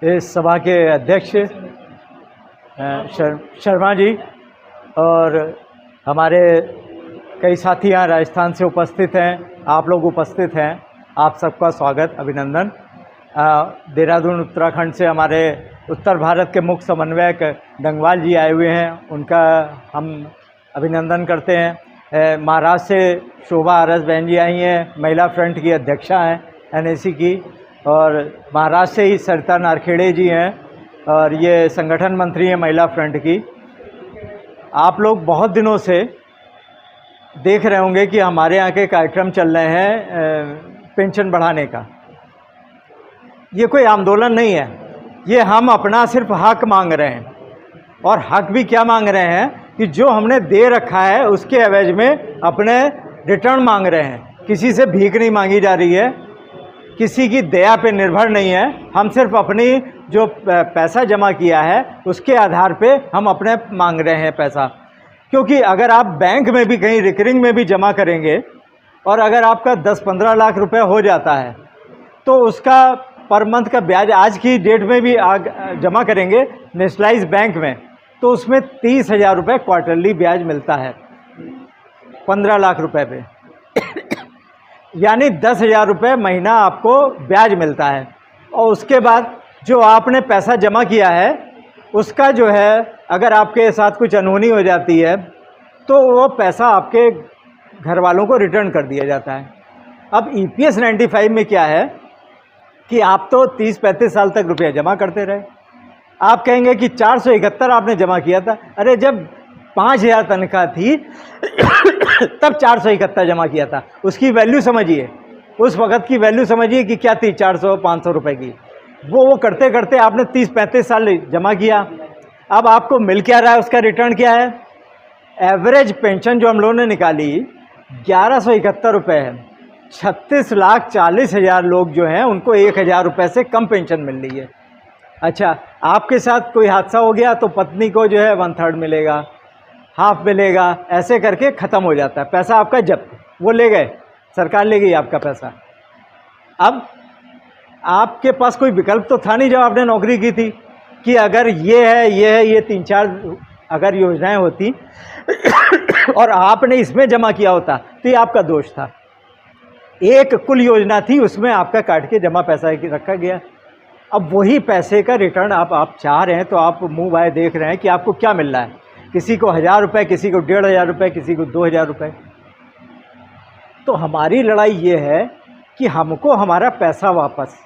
इस सभा के अध्यक्ष शर्मा जी और हमारे कई साथी यहाँ राजस्थान से उपस्थित हैं, आप लोग उपस्थित हैं, आप सबका स्वागत, अभिनंदन। देहरादून उत्तराखंड से हमारे उत्तर भारत के मुख्य समन्वयक डंगवाल जी आए हुए हैं, उनका हम अभिनंदन करते हैं। महाराष्ट्र से शोभा आरस बहन जी आई हैं, महिला फ्रंट की अध्यक्षा हैं एनएसी की, और महाराष्ट्र से ही सरिता नारखेड़े जी हैं और ये संगठन मंत्री हैं महिला फ्रंट की। आप लोग बहुत दिनों से देख रहे होंगे कि हमारे यहाँ के कार्यक्रम चल रहे हैं पेंशन बढ़ाने का। ये कोई आंदोलन नहीं है, ये हम अपना सिर्फ हक मांग रहे हैं। और हक भी क्या मांग रहे हैं कि जो हमने दे रखा है उसके एवज में अपने रिटर्न मांग रहे हैं। किसी से भीख नहीं मांगी जा रही है, किसी की दया पे निर्भर नहीं है। हम सिर्फ अपनी जो पैसा जमा किया है उसके आधार पे हम अपने मांग रहे हैं पैसा। क्योंकि अगर आप बैंक में भी कहीं रिकरिंग में भी जमा करेंगे और अगर आपका 10-15 लाख रुपए हो जाता है तो उसका पर मंथ का ब्याज आज की डेट में भी जमा करेंगे नेशनलाइज बैंक में तो उसमें 30,000 रुपये क्वार्टरली ब्याज मिलता है 15 लाख रुपए पे यानी 10,000 रुपये महीना आपको ब्याज मिलता है। और उसके बाद जो आपने पैसा जमा किया है उसका जो है अगर आपके साथ कुछ अनहोनी हो जाती है तो वो पैसा आपके घर वालों को रिटर्न कर दिया जाता है। अब EPS 95 में क्या है कि आप तो 30-35 साल तक रुपया जमा करते रहे। आप कहेंगे कि 471 आपने जमा किया था। अरे जब 5,000 तनख्वाह थी तब 471 जमा किया था। उसकी वैल्यू समझिए, उस वक़्त की वैल्यू समझिए कि क्या थी 400-500 रुपए की। वो करते करते आपने 30-35 साल जमा किया। अब आपको मिल क्या रहा है, उसका रिटर्न क्या है? एवरेज पेंशन जो हम लोगों ने निकाली 1171 रुपये है। 36,40,000 लोग जो हैं उनको 1,000 रुपये से कम पेंशन मिल रही है। अच्छा, आपके साथ कोई हादसा हो गया तो पत्नी को जो है 1/3 मिलेगा, हाफ मिलेगा, ऐसे करके ख़त्म हो जाता है। पैसा आपका जब्त, वो ले गए, सरकार ले गई आपका पैसा। अब आपके पास कोई विकल्प तो था नहीं जब आपने नौकरी की थी कि अगर ये 3-4 अगर योजनाएं होती और आपने इसमें जमा किया होता तो ये आपका दोष था। एक कुल योजना थी, उसमें आपका काट के जमा पैसा रखा गया। अब वही पैसे का रिटर्न आप चाह रहे हैं तो आप मुँह बाय देख रहे हैं कि आपको क्या मिल रहा है। किसी को 1,000 रुपये, किसी को 1,500 रुपये, किसी को 2,000 रुपये। तो हमारी लड़ाई ये है कि हमको हमारा पैसा वापस,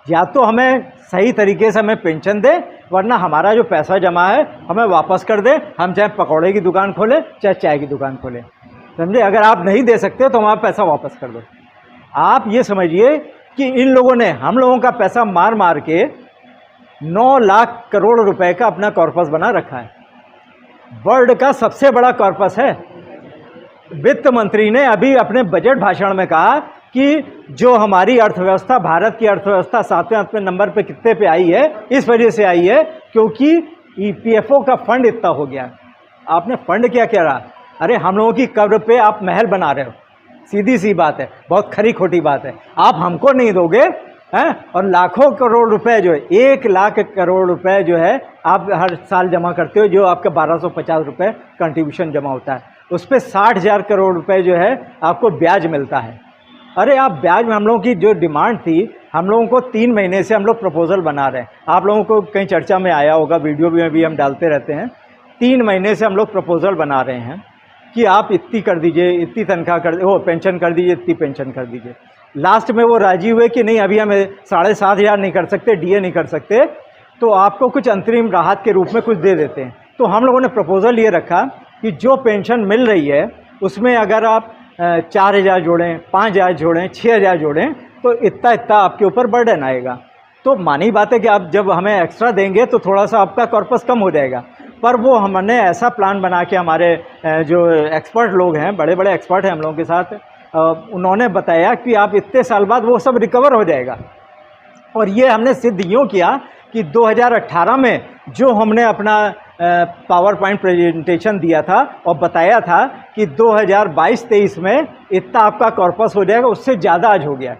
या तो हमें सही तरीके से हमें पेंशन दे, वरना हमारा जो पैसा जमा है हमें वापस कर दे। हम चाहे पकौड़े की दुकान खोलें चाहे चाय की दुकान खोलें, समझे। अगर आप नहीं दे सकते तो हमारा पैसा वापस कर दो। आप ये समझिए कि इन लोगों ने हम लोगों का पैसा मार मार के 9 लाख करोड़ रुपए का अपना कॉर्पस बना रखा है। वर्ल्ड का सबसे बड़ा कॉर्पस है। वित्त मंत्री ने अभी अपने बजट भाषण में कहा कि जो हमारी अर्थव्यवस्था, भारत की अर्थव्यवस्था 7वें नंबर पे कितने पे आई है, इस वजह से आई है क्योंकि EPFO का फंड इतना हो गया। आपने फंड क्या कह रहा? अरे हम लोगों की कब्र पे आप महल बना रहे हो, सीधी सी बात है, बहुत खरी खोटी बात है। आप हमको नहीं दोगे हैं, और लाखों करोड़ रुपए जो है, 1 लाख करोड़ रुपए जो है आप हर साल जमा करते हो, जो आपका 1250 रुपये कंट्रीब्यूशन जमा होता है, उस पर 60,000 करोड़ रुपए जो है आपको ब्याज मिलता है। अरे आप ब्याज में, हम लोगों की जो डिमांड थी, हम लोगों को 3 महीने से हम लोग प्रपोजल बना रहे हैं। आप लोगों को कहीं चर्चा में आया होगा, वीडियो में भी हम डालते रहते हैं। 3 महीने से हम लोग प्रपोजल बना रहे हैं कि आप इतनी कर दीजिए, इतनी तनख्वाह कर, वो पेंशन कर दीजिए, इतनी पेंशन कर दीजिए। लास्ट में वो राजी हुए कि नहीं, अभी हम 7,500 नहीं कर सकते, DA नहीं कर सकते, तो आपको कुछ अंतरिम राहत के रूप में कुछ दे देते हैं। तो हम लोगों ने प्रपोजल ये रखा कि जो पेंशन मिल रही है उसमें अगर आप 4,000 जोड़ें, 5,000 जोड़ें, 6,000 जोड़ें तो इतना आपके ऊपर बर्डन आएगा। तो मानी बात है कि आप जब हमें एक्स्ट्रा देंगे तो थोड़ा सा आपका कॉर्पस कम हो जाएगा। पर वो हमने ऐसा प्लान बना के, हमारे जो एक्सपर्ट लोग हैं, बड़े बड़े एक्सपर्ट हैं हम लोगों के साथ, उन्होंने बताया कि आप इतने साल बाद वो सब रिकवर हो जाएगा। और ये हमने सिद्ध यूँ किया कि 2018 में जो हमने अपना पावर पॉइंट प्रेजेंटेशन दिया था और बताया था कि 2022-23 में इतना आपका कॉर्पस हो जाएगा, उससे ज़्यादा आज हो गया।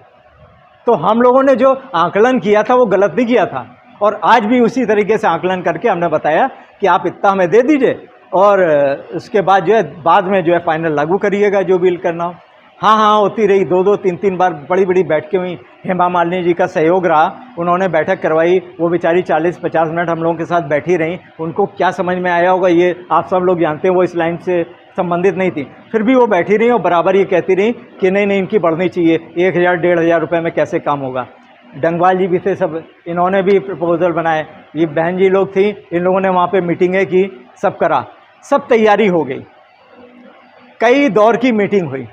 तो हम लोगों ने जो आकलन किया था वो गलत नहीं किया था। और आज भी उसी तरीके से आकलन करके हमने बताया कि आप इतना हमें दे दीजिए और उसके बाद जो है बाद में जो है फाइनल लागू करिएगा जो बिल करना हो। हाँ हाँ होती रही, 2-2 3-3 बार बड़ी बड़ी बैठकें हुई। हेमा मालिनी जी का सहयोग रहा, उन्होंने बैठक करवाई, वो बेचारी 40-50 मिनट हम लोगों के साथ बैठी रहीं। उनको क्या समझ में आया होगा ये आप सब लोग जानते हैं, वो इस लाइन से संबंधित नहीं थी, फिर भी वो बैठी रही और बराबर ये कहती रही कि नहीं नहीं इनकी बढ़नी चाहिए, 1000-1500 रुपये में कैसे काम होगा। डंगवाल जी भी थे सब, इन्होंने भी प्रपोजल बनाए, ये बहन जी लोग थी, इन लोगों ने वहाँ पे मीटिंगें की, सब करा, सब तैयारी हो गई। कई दौर की मीटिंग हुई,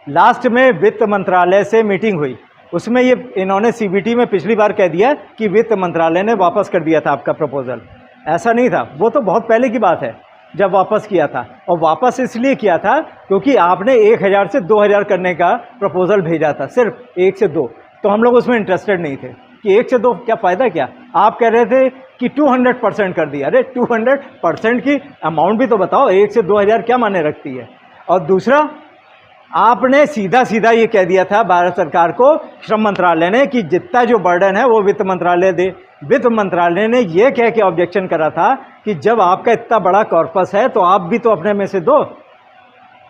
लास्ट में वित्त मंत्रालय से मीटिंग हुई, उसमें ये इन्होंने सीबीटी में पिछली बार कह दिया कि वित्त मंत्रालय ने वापस कर दिया था आपका प्रपोजल। ऐसा नहीं था, वो तो बहुत पहले की बात है जब वापस किया था, और वापस इसलिए किया था क्योंकि आपने 1000 से 2000 करने का प्रपोजल भेजा था, सिर्फ 1 से 2, तो हम लोग उसमें इंटरेस्टेड नहीं थे कि 1 से 2 क्या फ़ायदा क्या। आप कह रहे थे कि 200% कर दिया, अरे 200% की अमाउंट भी तो बताओ, 1 से 2000 क्या मायने रखती है। और दूसरा, आपने सीधा सीधा ये कह दिया था भारत सरकार को, श्रम मंत्रालय ने, कि जितना जो बर्डन है वो वित्त मंत्रालय दे। वित्त मंत्रालय ने ये कह के ऑब्जेक्शन करा था कि जब आपका इतना बड़ा कॉर्पस है तो आप भी तो अपने में से दो,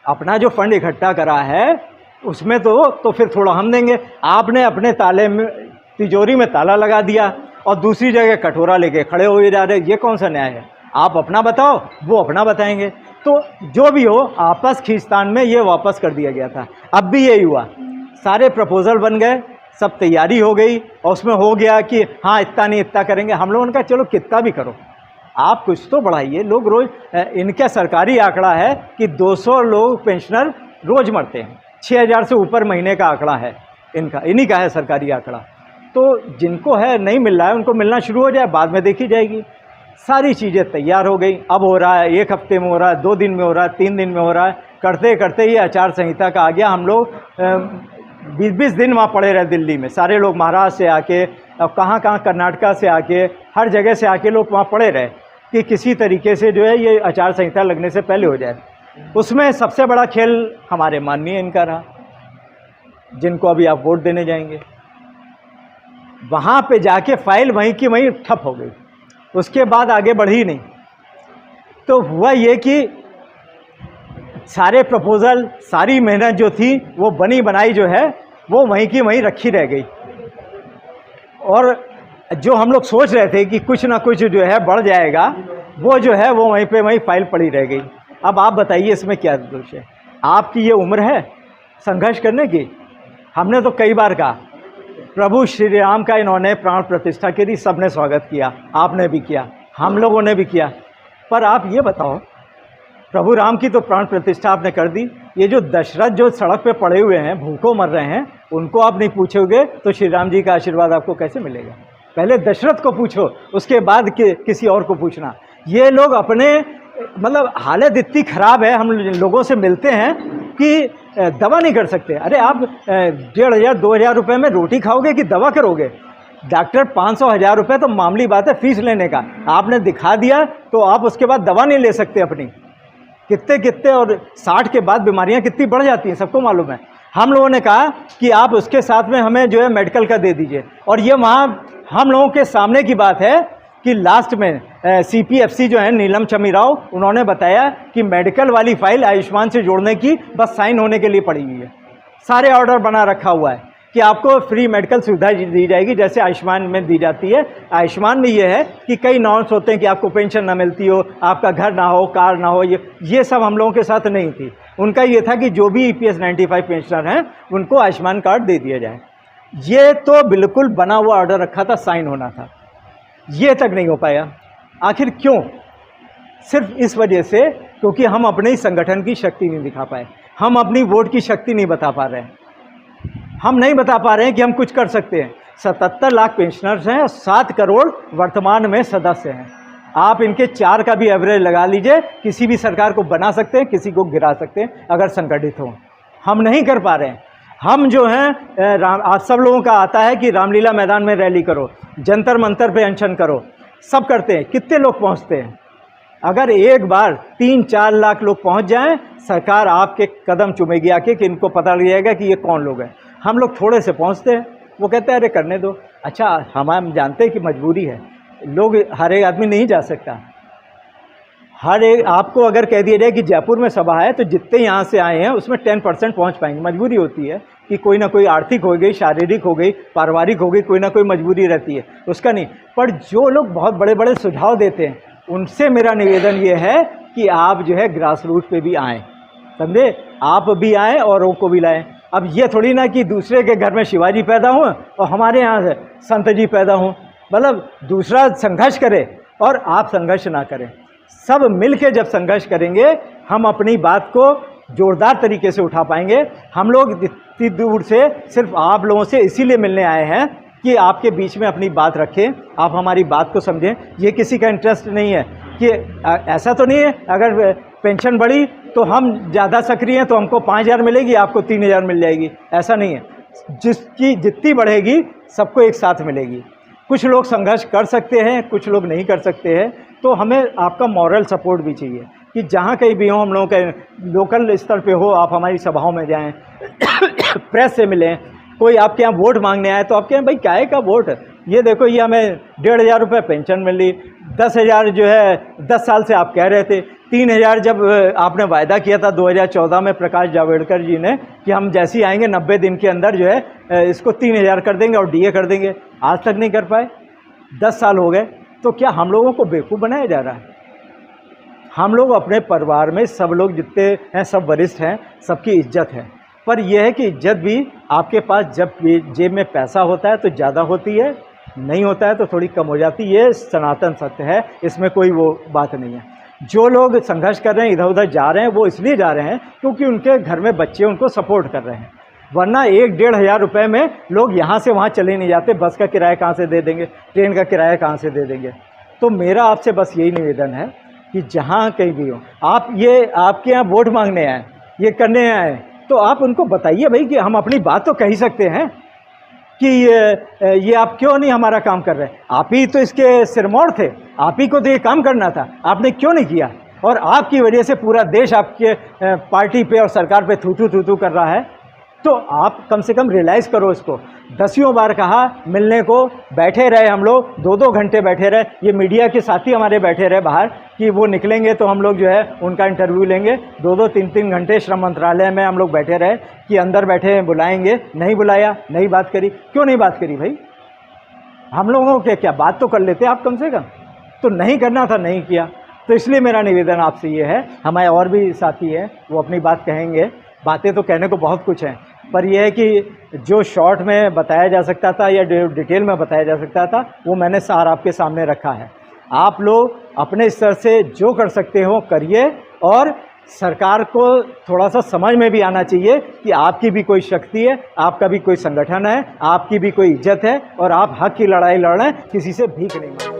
अपना जो फंड इकट्ठा करा है उसमें तो फिर थोड़ा हम देंगे। आपने अपने ताले में, तिजोरी में ताला लगा दिया और दूसरी जगह कटोरा लेके खड़े हो जा रहे, ये कौन सा न्याय है। आप अपना बताओ, वो अपना बताएंगे, तो जो भी हो आपस खींचतान में ये वापस कर दिया गया था। अब भी यही हुआ, सारे प्रपोजल बन गए, सब तैयारी हो गई और उसमें हो गया कि हाँ इतना नहीं इतना करेंगे। हम लोगों ने कहा चलो कितना भी करो, आप कुछ तो बढ़ाइए। लोग रोज़, इनका सरकारी आंकड़ा है कि 200 लोग पेंशनर रोज़ मरते हैं, 6000 से ऊपर महीने का आंकड़ा है इनका, इन्हीं का है सरकारी आंकड़ा। तो जिनको है नहीं मिल रहा है उनको मिलना शुरू हो जाए, बाद में देखी जाएगी। सारी चीज़ें तैयार हो गई, अब हो रहा है 1 हफ्ते में हो रहा है, 2 दिन में हो रहा है, 3 दिन में हो रहा है, करते करते ये आचार संहिता का आ गया। हम लोग 20-20 दिन वहाँ पड़े रहे दिल्ली में, सारे लोग महाराष्ट्र से आके, अब कहाँ कर्नाटका से आके, हर जगह से आके लोग वहाँ पड़े रहे कि किसी तरीके से जो है ये आचार संहिता लगने से पहले हो जाए। उसमें सबसे बड़ा खेल हमारे माननीय इनका रहा, जिनको अभी आप वोट देने जाएंगे। वहाँ पे जाके फाइल वहीं की वहीं ठप हो गई, उसके बाद आगे बढ़ी नहीं। तो हुआ ये कि सारे प्रपोज़ल, सारी मेहनत जो थी वो बनी बनाई जो है वो वहीं की वहीं रखी रह गई, और जो हम लोग सोच रहे थे कि कुछ ना कुछ जो है बढ़ जाएगा, वो जो है वो वहीं पे वहीं फाइल पड़ी रह गई। अब आप बताइए इसमें क्या दोष है। आपकी ये उम्र है संघर्ष करने की। हमने तो कई बार कहा, प्रभु श्री राम का इन्होंने प्राण प्रतिष्ठा के लिए सबने स्वागत किया, आपने भी किया, हम लोगों ने भी किया, पर आप ये बताओ, प्रभु राम की तो प्राण प्रतिष्ठा आपने कर दी, ये जो दशरथ जो सड़क पे पड़े हुए हैं, भूखों मर रहे हैं, उनको आप नहीं पूछोगे तो श्री राम जी का आशीर्वाद आपको कैसे मिलेगा। पहले दशरथ को पूछो, उसके बाद किसी और को पूछना। ये लोग अपने, मतलब हालत इतनी ख़राब है, हम लोगों से मिलते हैं कि दवा नहीं कर सकते। अरे आप 1500-2000 रुपये में रोटी खाओगे कि दवा करोगे। डॉक्टर 500-1000 रुपये तो मामूली बात है फीस लेने का, आपने दिखा दिया तो आप उसके बाद दवा नहीं ले सकते अपनी। कितने और 60 के बाद बीमारियां कितनी बढ़ जाती हैं, सबको मालूम है। हम लोगों ने कहा कि आप उसके साथ में हमें जो है मेडिकल का दे दीजिए, और ये वहाँ हम लोगों के सामने की बात है कि लास्ट में CPFC जो है नीलम चमी राव, उन्होंने बताया कि मेडिकल वाली फाइल आयुष्मान से जोड़ने की बस साइन होने के लिए पड़ी हुई है। सारे ऑर्डर बना रखा हुआ है कि आपको फ्री मेडिकल सुविधा दी जाएगी जैसे आयुष्मान में दी जाती है। आयुष्मान में ये है कि कई नॉर्म्स होते हैं कि आपको पेंशन ना मिलती हो, आपका घर ना हो, कार ना हो, ये सब हम लोगों के साथ नहीं थी। उनका ये था कि जो भी EPS 95 पेंशनर हैं उनको आयुष्मान कार्ड दे दिया जाए। ये तो बिल्कुल बना हुआ ऑर्डर रखा था, साइन होना था, ये तक नहीं हो पाया। आखिर क्यों? सिर्फ इस वजह से क्योंकि हम अपने ही संगठन की शक्ति नहीं दिखा पाए, हम अपनी वोट की शक्ति नहीं बता पा रहे हैं। हम नहीं बता पा रहे हैं कि हम कुछ कर सकते हैं। 77 लाख पेंशनर्स हैं, 7 करोड़ वर्तमान में सदस्य हैं। आप इनके 4 का भी एवरेज लगा लीजिए, किसी भी सरकार को बना सकते हैं, किसी को गिरा सकते हैं अगर संगठित हो। हम नहीं कर पा रहे हैं। हम जो हैं, आज सब लोगों का आता है कि रामलीला मैदान में रैली करो, जंतर मंतर पे अनशन करो, सब करते हैं। कितने लोग पहुंचते हैं? अगर एक बार 3-4 लाख लोग पहुंच जाएं, सरकार आपके कदम चूमेगी आके कि इनको पता लग जाएगा कि ये कौन लोग हैं। हम लोग थोड़े से पहुंचते हैं, वो कहते हैं अरे करने दो। अच्छा, हम जानते हैं कि मजबूरी है, लोग, हर एक आदमी नहीं जा सकता। हर एक आपको अगर कह दिया जाए कि जयपुर में सभा है तो जितने यहाँ से आए हैं उसमें 10% पहुँच पाएंगे। मजबूरी होती है कि कोई ना कोई आर्थिक हो गई, शारीरिक हो गई, पारिवारिक हो गई, कोई ना कोई मजबूरी रहती है, उसका नहीं। पर जो लोग बहुत बड़े बड़े सुझाव देते हैं उनसे मेरा निवेदन ये है कि आप जो है ग्रास रूट पे भी आएँ, समझे, आप भी आएँ और औरों को भी लाएँ। अब ये थोड़ी ना कि दूसरे के घर में शिवाजी पैदा हुए और हमारे यहाँ से संत जी पैदा हों, मतलब दूसरा संघर्ष करे और आप संघर्ष ना करें। सब मिल के जब संघर्ष करेंगे हम अपनी बात को जोरदार तरीके से उठा पाएंगे। हम लोग इतनी दूर से सिर्फ आप लोगों से इसीलिए मिलने आए हैं कि आपके बीच में अपनी बात रखें, आप हमारी बात को समझें। ये किसी का इंटरेस्ट नहीं है कि ऐसा तो नहीं है अगर पेंशन बढ़ी तो हम ज़्यादा सक्रिय हैं तो हमको 5,000 मिलेगी, आपको 3,000 मिल जाएगी, ऐसा नहीं है। जिसकी जितनी बढ़ेगी सबको एक साथ मिलेगी। कुछ लोग संघर्ष कर सकते हैं, कुछ लोग नहीं कर सकते हैं, तो हमें आपका मॉरल सपोर्ट भी चाहिए कि जहाँ कहीं भी हो, हम लोगों के लोकल स्तर पे हो, आप हमारी सभाओं में जाएं, प्रेस से मिलें। कोई आपके यहाँ वोट मांगने आए तो आपके यहाँ भाई काहे का वोट, ये देखो ये हमें 1,500 रुपये पेंशन मिली, 10,000 जो है 10 साल से आप कह रहे थे, 3,000 जब आपने वायदा किया था 2014 में प्रकाश जावड़ेकर जी ने कि हम जैसे ही आएंगे 90 दिन के अंदर जो है इसको 3,000 कर देंगे और डीए कर देंगे, आज तक नहीं कर पाए, 10 साल हो गए। तो क्या हम लोगों को बेवकूफ़ बनाया जा रहा है? हम लोग अपने परिवार में सब लोग जितने हैं सब वरिष्ठ हैं, सबकी इज्जत है, पर यह है कि इज्जत भी आपके पास जब जेब में पैसा होता है तो ज़्यादा होती है, नहीं होता है तो थोड़ी कम हो जाती है। ये सनातन सत्य है, इसमें कोई वो बात नहीं है। जो लोग संघर्ष कर रहे हैं, इधर उधर जा रहे हैं, वो इसलिए जा रहे हैं क्योंकि उनके घर में बच्चे उनको सपोर्ट कर रहे हैं, वरना 1-1.5 हज़ार रुपये में लोग यहाँ से वहाँ चले नहीं जाते। बस का किराया कहाँ से दे देंगे, ट्रेन का किराया कहाँ से दे देंगे। तो मेरा आपसे बस यही निवेदन है कि जहाँ कहीं भी हो आप, ये आपके यहाँ वोट मांगने आए, ये करने आए, तो आप उनको बताइए भाई कि हम अपनी बात तो कह ही सकते हैं कि ये आप क्यों नहीं हमारा काम कर रहे हैं। आप ही तो इसके सिरमौर थे, आप ही को तो ये काम करना था, आपने क्यों नहीं किया? और आपकी वजह से पूरा देश आपके पार्टी पे और सरकार पे थू कर रहा है। तो आप कम से कम रियलाइज़ करो इसको। 10 बार कहा मिलने को, बैठे रहे हम लोग 2-2 घंटे बैठे रहे, ये मीडिया के साथी हमारे बैठे रहे बाहर कि वो निकलेंगे तो हम लोग जो है उनका इंटरव्यू लेंगे। 2-2, 3-3 घंटे श्रम मंत्रालय में हम लोग बैठे रहे कि अंदर बैठे बुलाएंगे, नहीं बुलाया, नहीं बात करी। क्यों नहीं बात करी भाई? हम लोगों के क्या बात तो कर लेते आप कम से कम, तो नहीं करना था, नहीं किया। तो इसलिए मेरा निवेदन आपसे ये है, हमारे और भी साथी हैं वो अपनी बात कहेंगे, बातें तो कहने को बहुत कुछ हैं, पर यह है कि जो शॉर्ट में बताया जा सकता था या डिटेल में बताया जा सकता था वो मैंने सार आपके सामने रखा है। आप लोग अपने स्तर से जो कर सकते हो करिए, और सरकार को थोड़ा सा समझ में भी आना चाहिए कि आपकी भी कोई शक्ति है, आपका भी कोई संगठन है, आपकी भी कोई इज्जत है, और आप हक की लड़ाई लड़ रहे हैं, किसी से भीख नहीं मांग रहे।